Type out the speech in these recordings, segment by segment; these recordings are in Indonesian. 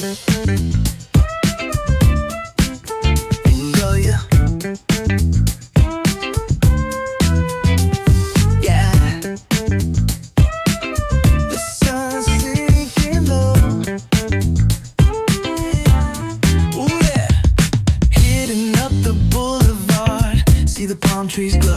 Enjoy ya. Yeah. The sun's sinking low. Ooh yeah. Hitting up the boulevard. See the palm trees glow.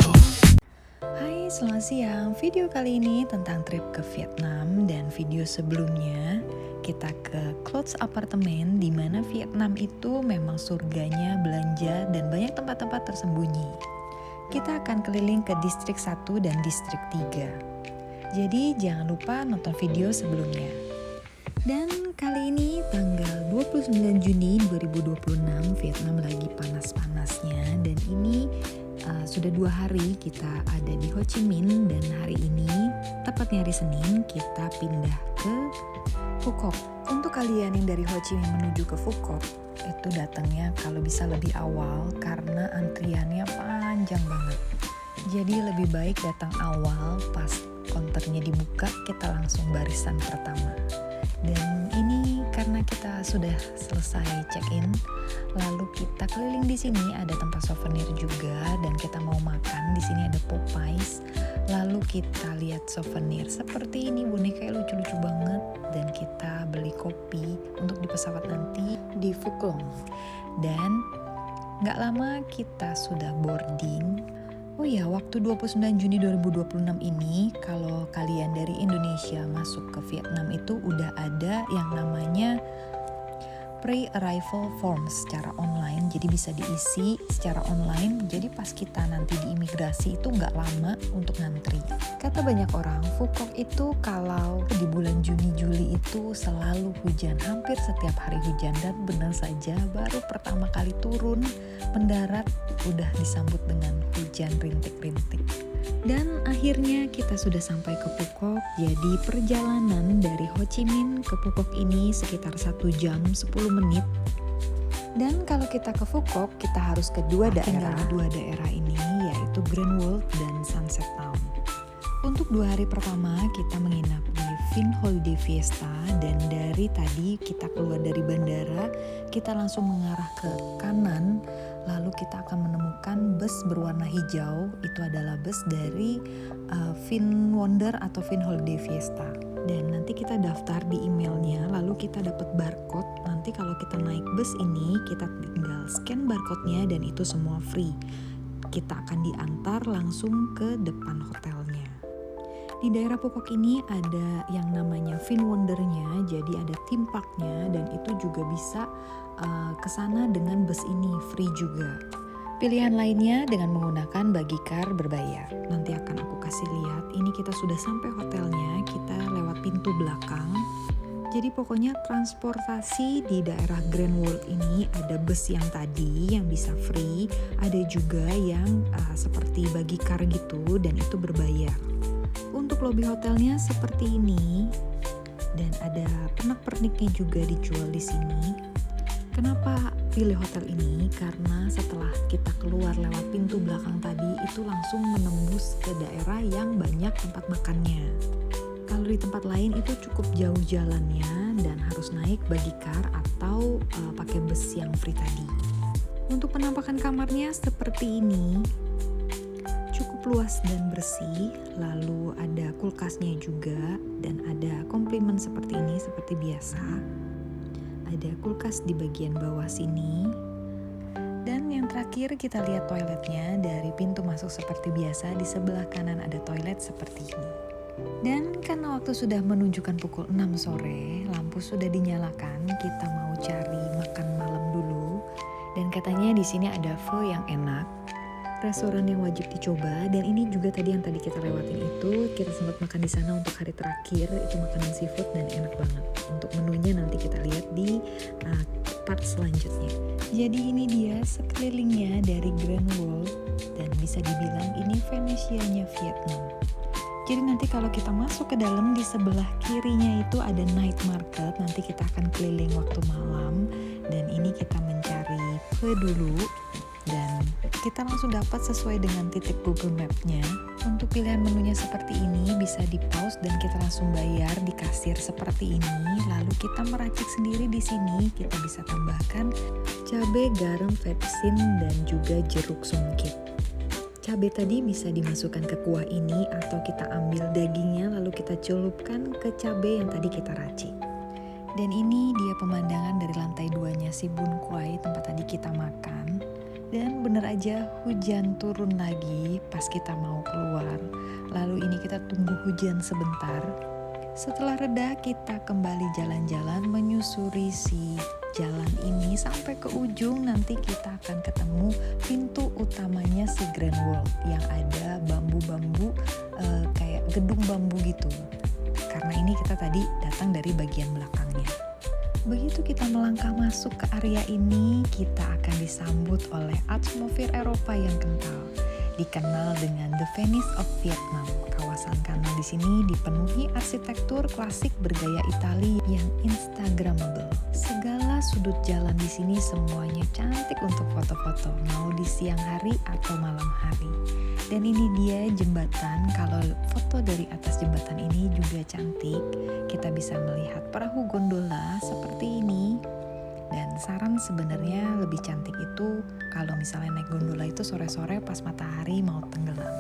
Hai, selamat siang. Video kali ini tentang trip ke Vietnam, dan video sebelumnya kita ke Clothes Apartemen, di mana Vietnam itu memang surganya belanja dan banyak tempat-tempat tersembunyi. Kita akan keliling ke distrik 1 dan distrik 3. Jadi jangan lupa nonton video sebelumnya. Dan kali ini tanggal 29 Juni 2026, Vietnam lagi panas-panasnya, dan ini sudah 2 hari kita ada di Ho Chi Minh, dan hari ini, tepatnya hari Senin, kita pindah ke Phu Quoc. Untuk kalian yang dari Ho Chi Minh menuju ke Phu Quoc, itu datangnya kalau bisa lebih awal karena antriannya panjang banget. Jadi lebih baik datang awal, pas counternya dibuka kita langsung barisan pertama. Dan ini karena kita sudah selesai check-in, lalu kita keliling di sini, ada tempat souvenir juga, dan kita mau makan di sini ada Popeyes. Lalu kita lihat souvenir seperti ini, boneka lucu-lucu banget, dan kita beli kopi untuk di pesawat nanti di Phu Quoc. Dan gak lama kita sudah boarding. Oh ya, waktu 29 Juni 2026 ini, kalau kalian dari Indonesia masuk ke Vietnam itu udah ada yang namanya pre-arrival form secara online, jadi bisa diisi secara online. Jadi pas kita nanti di imigrasi itu nggak lama untuk ngantri. Kata banyak orang, Phu Quoc itu kalau di bulan Juni-Juli itu selalu hujan, hampir setiap hari hujan, dan benar saja baru pertama kali turun mendarat udah disambut dengan hujan rintik-rintik. Dan akhirnya kita sudah sampai ke Phu Quoc. Jadi perjalanan dari Ho Chi Minh ke Phu Quoc ini sekitar 1 jam 10 menit. Dan kalau kita ke Phu Quoc, kita harus ke dua daerah ini, yaitu Grand World dan Sunset Town. Untuk 2 hari pertama kita menginap di Vin Holiday Fiesta, dan dari tadi kita keluar dari bandara, kita langsung mengarah ke kanan. Lalu kita akan menemukan bus berwarna hijau, itu adalah bus dari Vin Wonder atau Vin Holiday Fiesta. Dan nanti kita daftar di emailnya, lalu kita dapat barcode. Nanti kalau kita naik bus ini, kita tinggal scan barcode-nya dan itu semua free. Kita akan diantar langsung ke depan hotelnya. Di daerah Phu Quoc ini ada yang namanya Vin Wonder-nya, jadi ada theme park-nya, dan itu juga bisa kesana dengan bus ini, free juga. Pilihan lainnya dengan menggunakan bagicar berbayar. Nanti akan aku kasih lihat, ini kita sudah sampai hotelnya, kita lewat pintu belakang. Jadi pokoknya transportasi di daerah Grand World ini ada bus yang tadi yang bisa free, ada juga yang seperti bagicar gitu dan itu berbayar. Untuk lobi hotelnya seperti ini, dan ada pernak-perniknya juga dijual di sini. Kenapa pilih hotel ini? Karena setelah kita keluar lewat pintu belakang tadi, itu langsung menembus ke daerah yang banyak tempat makannya. Kalau di tempat lain itu cukup jauh jalannya dan harus naik bagicar atau pakai bus yang free tadi. Untuk penampakan kamarnya seperti ini. Cukup luas dan bersih, lalu ada kulkasnya juga, dan ada komplimen seperti ini, seperti biasa. Ada kulkas di bagian bawah sini. Dan yang terakhir kita lihat toiletnya. Dari pintu masuk seperti biasa, di sebelah kanan ada toilet seperti ini. Dan karena waktu sudah menunjukkan pukul 6 sore, lampu sudah dinyalakan, kita mau cari makan malam dulu. Dan katanya di sini ada pho yang enak, restoran yang wajib dicoba. Dan ini juga tadi yang kita lewatin itu, kita sempat makan di sana untuk hari terakhir, itu makanan seafood dan enak banget. Untuk menunya nanti kita lihat di part selanjutnya. Jadi ini dia sekelilingnya dari Grand World, dan bisa dibilang ini Venesia-nya Vietnam. Jadi nanti kalau kita masuk ke dalam, di sebelah kirinya itu ada night market, nanti kita akan keliling waktu malam. Dan ini kita mencari pho dulu, dan kita langsung dapat sesuai dengan titik Google Map-nya. Untuk pilihan menunya seperti ini bisa di pause dan kita langsung bayar di kasir seperti ini. Lalu kita meracik sendiri di sini. Kita bisa tambahkan cabai, garam, vetsin, dan juga jeruk sungkit. Cabai tadi bisa dimasukkan ke kuah ini atau kita ambil dagingnya lalu kita celupkan ke cabai yang tadi kita racik. Dan ini dia pemandangan dari lantai 2-nya si Bun Kwai tempat tadi kita makan. Dan bener aja hujan turun lagi pas kita mau keluar. Lalu ini kita tunggu hujan sebentar. Setelah reda kita kembali jalan-jalan menyusuri si jalan ini sampai ke ujung. Nanti kita akan ketemu pintu utamanya si Grand World yang ada bambu-bambu kayak gedung bambu gitu. Karena ini kita tadi datang dari bagian belakangnya. Begitu kita melangkah masuk ke area ini, kita akan disambut oleh atmosfer Eropa yang kental. Dikenal dengan The Venice of Vietnam. Kawasan kanal di sini dipenuhi arsitektur klasik bergaya Italia yang instagramable. Segala sudut jalan di sini semuanya cantik untuk foto-foto, mau di siang hari atau malam hari. Dan ini dia jembatan. Kalau foto dari atas jembatan ini juga cantik. Kita bisa melihat perahu gondola seperti ini. Dan saran sebenarnya lebih cantik itu kalau misalnya naik gondola itu sore-sore pas matahari mau tenggelam.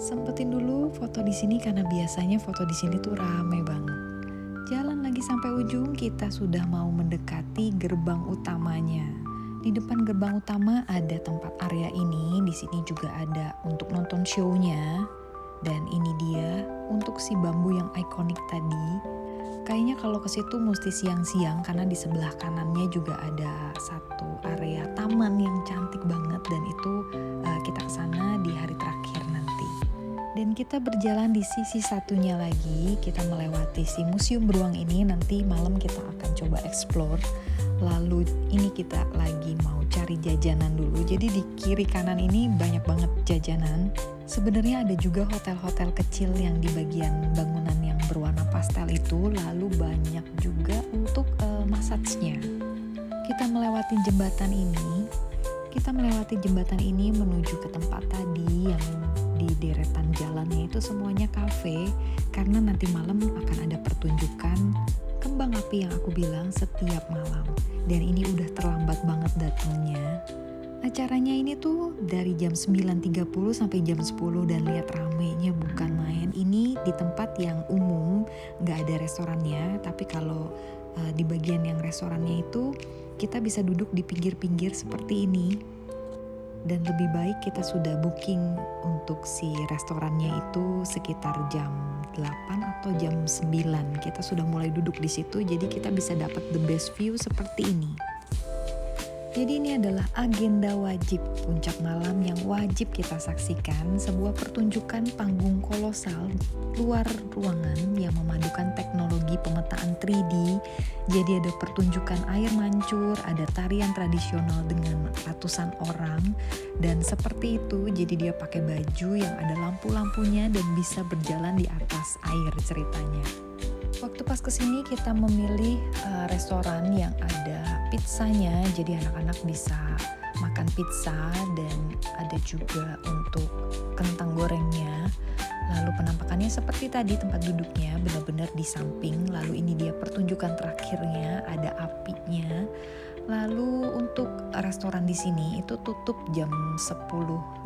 Sempetin dulu foto di sini karena biasanya foto di sini tuh rame banget. Jalan lagi sampai ujung, kita sudah mau mendekati gerbang utamanya. Di depan gerbang utama ada tempat area ini. Di sini juga ada untuk nonton show-nya. Dan ini dia untuk si bambu yang ikonik tadi. Kayaknya kalau ke situ mesti siang-siang karena di sebelah kanannya juga ada satu area taman yang cantik banget dan itu kita kesana di hari terakhir nanti. Dan kita berjalan di sisi satunya lagi, kita melewati si museum beruang ini. Nanti malam kita akan coba explore. Lalu ini kita lagi mau cari jajanan dulu. Jadi di kiri kanan ini banyak banget jajanan. Sebenarnya ada juga hotel-hotel kecil yang di bagian bangunan yang berwarna pastel itu. Lalu banyak juga untuk massage-nya. Kita melewati jembatan ini. Kita melewati jembatan ini menuju ke tempat tadi yang di deretan jalannya itu semuanya kafe. Karena nanti malam akan ada pertunjukan kembang api yang aku bilang setiap malam. Dan ini udah terlambat banget datangnya. Acaranya ini tuh dari jam 9.30 sampai jam 10 dan lihat ramenya bukan main. Ini di tempat yang umum, gak ada restorannya. Tapi kalau di bagian yang restorannya itu kita bisa duduk di pinggir-pinggir seperti ini. Dan lebih baik kita sudah booking untuk si restorannya itu sekitar jam 8 atau jam 9. Kita sudah mulai duduk di situ jadi kita bisa dapat the best view seperti ini. Jadi ini adalah agenda wajib puncak malam yang wajib kita saksikan, sebuah pertunjukan panggung kolosal luar ruangan yang memadukan teknologi pemetaan 3D. Jadi ada pertunjukan air mancur, ada tarian tradisional dengan ratusan orang dan seperti itu. Jadi dia pakai baju yang ada lampu-lampunya dan bisa berjalan di atas air ceritanya. Waktu pas kesini kita memilih restoran yang ada pizzanya, jadi anak-anak bisa makan pizza dan ada juga untuk kentang gorengnya. Lalu penampakannya seperti tadi, tempat duduknya benar-benar di samping. Lalu ini dia pertunjukan terakhirnya, ada apinya. Lalu untuk restoran di sini itu tutup jam 10.15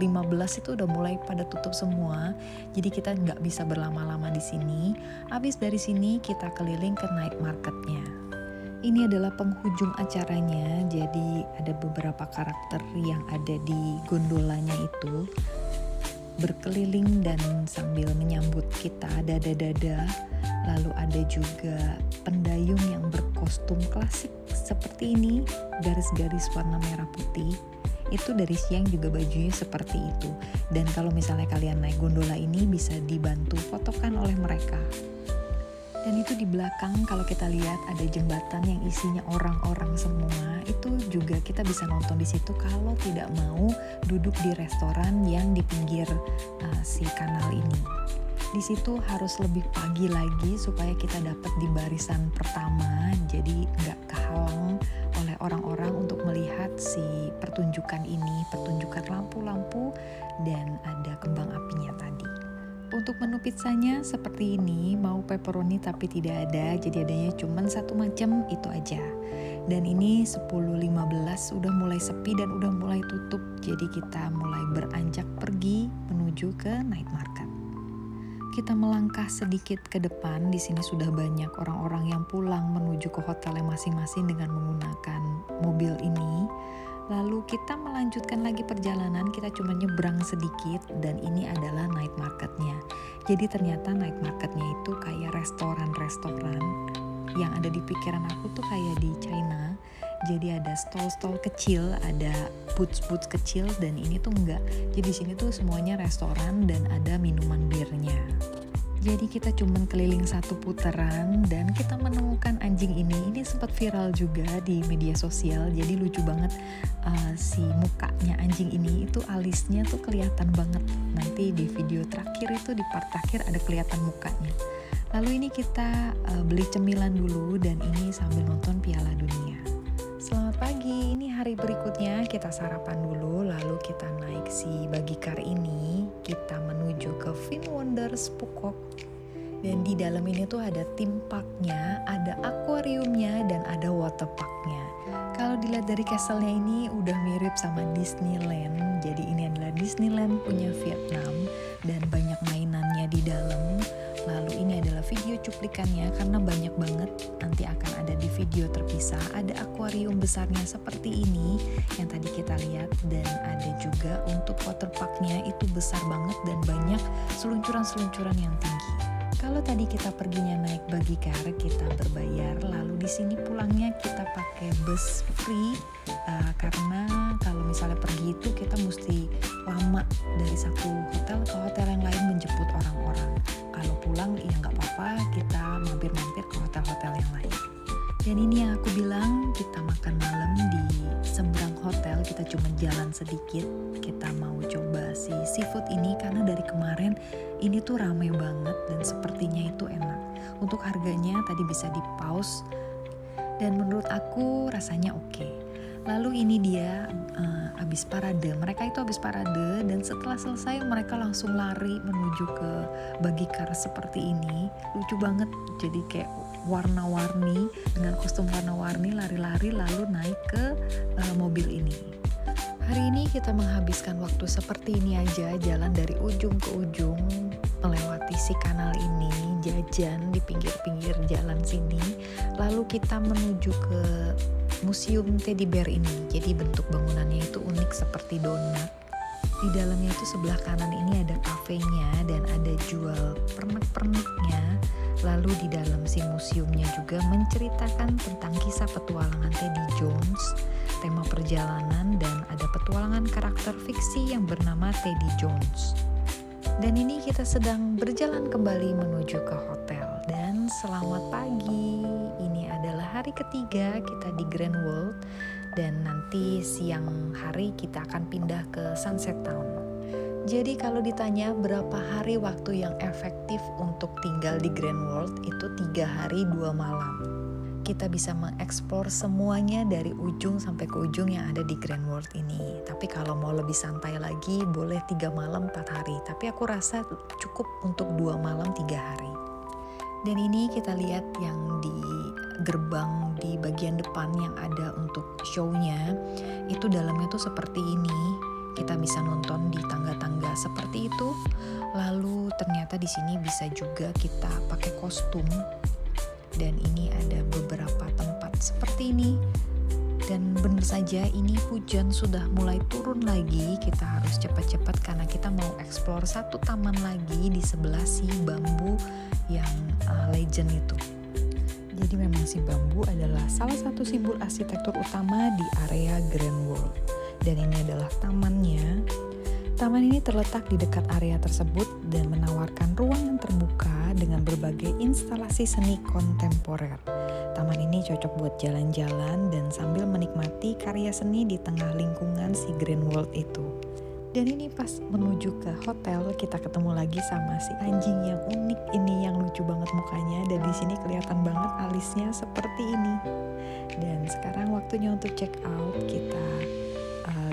itu udah mulai pada tutup semua. Jadi kita nggak bisa berlama-lama di sini. Habis dari sini kita keliling ke night marketnya. Ini adalah penghujung acaranya. Jadi ada beberapa karakter yang ada di gondolanya itu berkeliling dan sambil menyambut kita dada-dada. Lalu ada juga pendayung yang berkostum klasik seperti ini, garis-garis warna merah putih. Itu dari siang juga bajunya seperti itu. Dan kalau misalnya kalian naik gondola ini bisa dibantu fotokan oleh mereka. Dan itu di belakang kalau kita lihat ada jembatan yang isinya orang-orang semua. Itu juga kita bisa nonton di situ kalau tidak mau duduk di restoran yang di pinggir si kanal ini. Di situ harus lebih pagi lagi supaya kita dapat di barisan pertama, jadi nggak kehalang oleh orang-orang untuk melihat si pertunjukan ini, pertunjukan lampu-lampu dan ada kembang apinya tadi. Untuk menu pizzanya seperti ini, mau pepperoni tapi tidak ada, jadi adanya cuma satu macam, itu aja. Dan ini 10.15 udah mulai sepi dan udah mulai tutup, jadi kita mulai beranjak pergi menuju ke night market. Kita melangkah sedikit ke depan, di sini sudah banyak orang-orang yang pulang menuju ke hotelnya masing-masing dengan menggunakan mobil ini. Lalu kita melanjutkan lagi perjalanan, kita cuma nyebrang sedikit dan ini adalah night marketnya. Jadi ternyata night marketnya itu kayak restoran-restoran yang ada di pikiran aku tuh kayak di China. Jadi ada stall-stall kecil, ada booths-booths kecil dan ini tuh enggak. Jadi di sini tuh semuanya restoran dan ada minuman birnya. Jadi kita cuman keliling satu putaran dan kita menemukan anjing ini. Ini sempat viral juga di media sosial. Jadi lucu banget si mukanya anjing ini itu alisnya tuh kelihatan banget. Nanti di video terakhir itu di part terakhir ada kelihatan mukanya. Lalu ini kita beli cemilan dulu dan ini sambil nonton Piala Dunia. Selamat pagi, ini hari berikutnya kita sarapan dulu lalu kita naik si buggy car ini, kita menuju ke Finn Wonders Phuket. Dan di dalam ini tuh ada theme parknya, ada akuariumnya dan ada water parknya. Kalau dilihat dari castle-nya ini udah mirip sama Disneyland, jadi ini adalah Disneyland punya Vietnam dan banyak mainannya di dalam. Lalu ini adalah video cuplikannya karena banyak banget, nanti akan ada di video terpisah. Ada akuarium besarnya seperti ini yang tadi kita lihat dan ada juga untuk water parknya itu besar banget dan banyak seluncuran-seluncuran yang tinggi. Kalau tadi kita perginya naik buggy car, kita berbayar, lalu di sini pulangnya kita pakai bus free karena kalau misalnya pergi itu kita mesti lama dari satu hotel ke hotel yang lain menjemput orang-orang. Kalau pulang ya nggak apa-apa, kita mampir-mampir ke hotel-hotel yang lain. Dan ini yang aku bilang, kita makan malam di seberang hotel, kita cuma jalan sedikit. Kita mau coba si seafood ini karena dari kemarin ini tuh rame banget dan sepertinya itu enak. Untuk harganya tadi bisa di pause dan menurut aku rasanya oke. Lalu ini dia habis parade, mereka itu habis parade dan setelah selesai mereka langsung lari menuju ke buggy car seperti ini. Lucu banget, jadi kayak warna-warni dengan kostum warna-warni lari-lari lalu naik ke mobil ini. Hari ini kita menghabiskan waktu seperti ini aja, jalan dari ujung ke ujung melewati si kanal ini, jajan di pinggir-pinggir jalan sini. Lalu kita menuju ke museum teddy bear ini. Jadi bentuk bangunannya itu unik seperti donat. Di dalamnya itu sebelah kanan ini ada kafenya dan ada jual pernak-perniknya. Lalu di dalam si museumnya juga menceritakan tentang kisah petualangan Teddy Jones, tema perjalanan dan ada petualangan karakter fiksi yang bernama Teddy Jones. Dan ini kita sedang berjalan kembali menuju ke hotel. Dan selamat pagi, ini adalah hari ketiga kita di Grand World dan nanti siang hari kita akan pindah ke Sunset Town. Jadi kalau ditanya berapa hari waktu yang efektif untuk tinggal di Grand World, itu 3 hari 2 malam. Kita bisa mengeksplor semuanya dari ujung sampai ke ujung yang ada di Grand World ini. Tapi kalau mau lebih santai lagi boleh 3 malam 4 hari. Tapi aku rasa cukup untuk 2 malam 3 hari. Dan ini kita lihat yang di gerbang di bagian depan yang ada untuk show-nya. Itu dalamnya tuh seperti ini. Kita bisa nonton di tangga-tangga seperti itu. Lalu ternyata di sini bisa juga kita pakai kostum. Dan ini ada beberapa tempat seperti ini. Dan benar saja ini hujan sudah mulai turun lagi. Kita harus cepat-cepat karena kita mau explore satu taman lagi di sebelah si bambu yang legend itu. Jadi memang si bambu adalah salah satu simbol arsitektur utama di area Grand World. Dan ini adalah tamannya. Taman ini terletak di dekat area tersebut dan menawarkan ruang yang terbuka dengan berbagai instalasi seni kontemporer. Taman ini cocok buat jalan-jalan dan sambil menikmati karya seni di tengah lingkungan si Grand World itu. Dan ini pas menuju ke hotel kita ketemu lagi sama si anjing yang unik ini, yang lucu banget mukanya, dan di sini kelihatan banget alisnya seperti ini. Dan sekarang waktunya untuk check out. Kita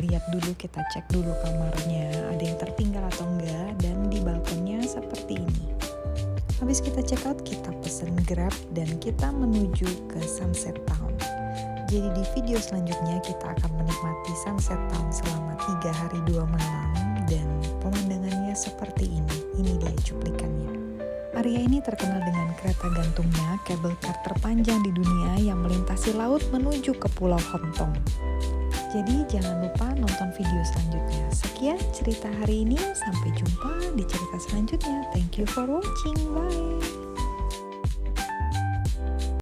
lihat dulu, kita cek dulu kamarnya ada yang tertinggal atau enggak, dan di balkonnya seperti ini. Habis kita check out, kita pesen Grab dan kita menuju ke Sunset Town. Jadi di video selanjutnya kita akan menikmati Sunset Town selama 3 hari 2 malam dan pemandangannya seperti ini. Ini dia cuplikannya. Area ini terkenal dengan kereta gantungnya, kabel kar terpanjang di dunia yang melintasi laut menuju ke Pulau Hon. Jadi jangan lupa nonton video selanjutnya. Sekian cerita hari ini, sampai jumpa di cerita selanjutnya. Thank you for watching, bye.